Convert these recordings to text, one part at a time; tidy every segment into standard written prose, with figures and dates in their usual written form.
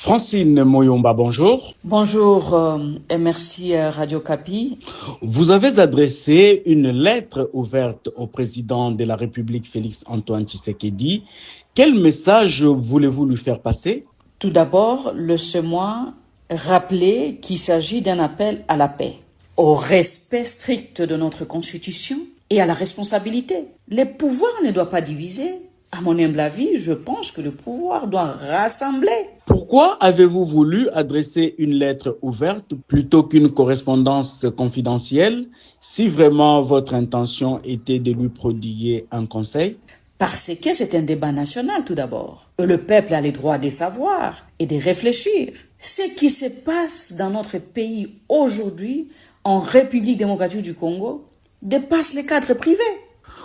Francine Moyomba, bonjour. Bonjour et merci Radio Kapi. Vous avez adressé une lettre ouverte au président de la République Félix-Antoine Tshisekedi. Quel message voulez-vous lui faire passer? Tout d'abord, laissez-moi rappeler qu'il s'agit d'un appel à la paix, au respect strict de notre Constitution et à la responsabilité. Les pouvoirs ne doivent pas diviser. À mon humble avis, je pense que le pouvoir doit rassembler. Pourquoi avez-vous voulu adresser une lettre ouverte plutôt qu'une correspondance confidentielle, si vraiment votre intention était de lui prodiguer un conseil? Parce que c'est un débat national tout d'abord. Le peuple a le droit de savoir et de réfléchir. Ce qui se passe dans notre pays aujourd'hui, en République démocratique du Congo, dépasse les cadres privés.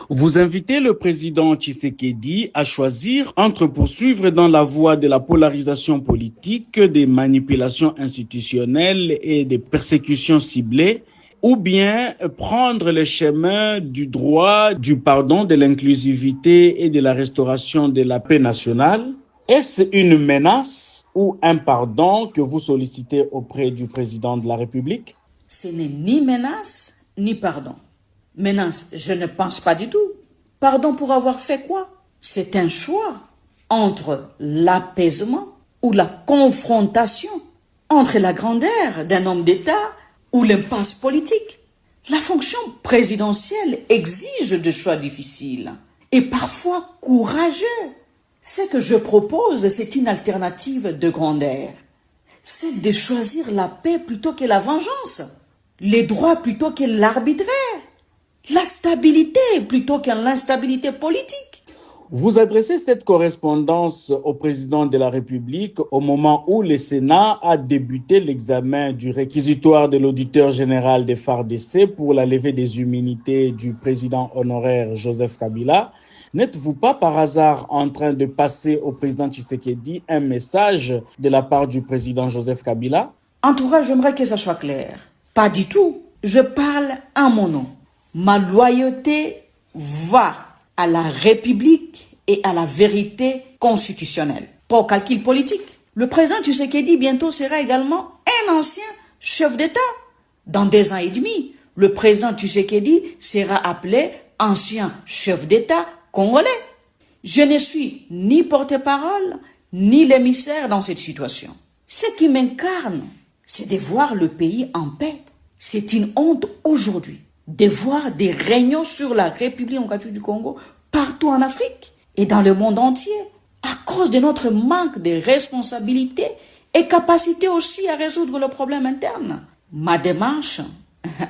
Vous invitez le président Tshisekedi à choisir entre poursuivre dans la voie de la polarisation politique, des manipulations institutionnelles et des persécutions ciblées, ou bien prendre le chemin du droit, du pardon, de l'inclusivité et de la restauration de la paix nationale. Est-ce une menace ou un pardon que vous sollicitez auprès du président de la République? Ce n'est ni menace, ni pardon. Menace, je ne pense pas du tout. Pardon pour avoir fait quoi? C'est un choix entre l'apaisement ou la confrontation, entre la grandeur d'un homme d'État ou l'impasse politique. La fonction présidentielle exige des choix difficiles et parfois courageux. Ce que je propose, c'est une alternative de grandeur. C'est de choisir la paix plutôt que la vengeance, les droits plutôt que l'arbitraire, la stabilité plutôt que l'instabilité politique. Vous adressez cette correspondance au président de la République au moment où le Sénat a débuté l'examen du réquisitoire de l'auditeur général des FARDC pour la levée des immunités du président honoraire Joseph Kabila. N'êtes-vous pas par hasard en train de passer au président Tshisekedi un message de la part du président Joseph Kabila? En tout cas, j'aimerais que ça soit clair. Pas du tout. Je parle en mon nom. Ma loyauté va à la République et à la vérité constitutionnelle. Pas au calcul politique. Le président Tshisekedi bientôt sera également un ancien chef d'État. Dans 2 ans et demi, le président Tshisekedi sera appelé ancien chef d'État congolais. Je ne suis ni porte-parole, ni l'émissaire dans cette situation. Ce qui m'incarne, c'est de voir le pays en paix. C'est une honte aujourd'hui de voir des réunions sur la République démocratique du Congo partout en Afrique et dans le monde entier à cause de notre manque de responsabilité et capacité aussi à résoudre le problème interne. Ma démarche,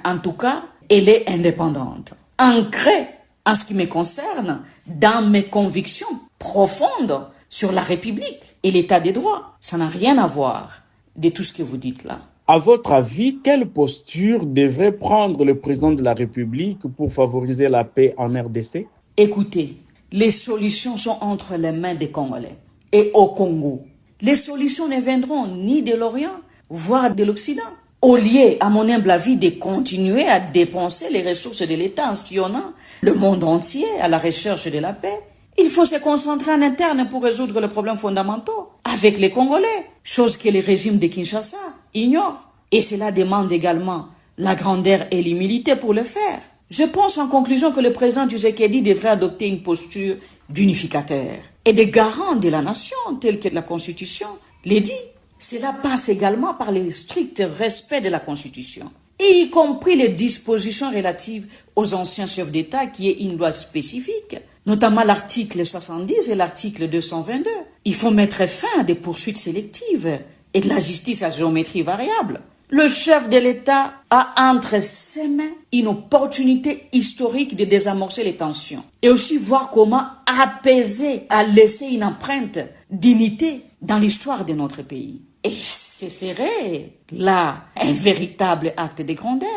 en tout cas, elle est indépendante, ancrée en ce qui me concerne dans mes convictions profondes sur la République et l'état des droits. Ça n'a rien à voir de tout ce que vous dites là. À votre avis, quelle posture devrait prendre le président de la République pour favoriser la paix en RDC? Écoutez, les solutions sont entre les mains des Congolais et au Congo. Les solutions ne viendront ni de l'Orient, voire de l'Occident. Au lieu, à mon humble avis, de continuer à dépenser les ressources de l'État en sillonnant le monde entier à la recherche de la paix, il faut se concentrer en interne pour résoudre les problèmes fondamentaux avec les Congolais, chose que le régime de Kinshasa ignore. Et cela demande également la grandeur et l'humilité pour le faire. Je pense en conclusion que le président Tshisekedi devrait adopter une posture d'unificateur et de garant de la nation, telle que la Constitution l'est dit. Cela passe également par le strict respect de la Constitution, y compris les dispositions relatives aux anciens chefs d'État, qui est une loi spécifique, notamment l'article 70 et l'article 222. Il faut mettre fin à des poursuites sélectives et de la justice à géométrie variable. Le chef de l'État a entre ses mains une opportunité historique de désamorcer les tensions et aussi voir comment apaiser, à laisser une empreinte d'unité dans l'histoire de notre pays. Et ce serait là un véritable acte de grandeur.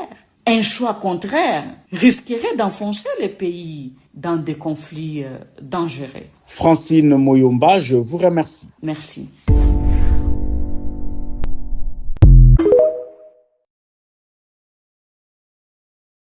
Un choix contraire risquerait d'enfoncer le pays dans des conflits dangereux. Francine Moyomba, je vous remercie. Merci.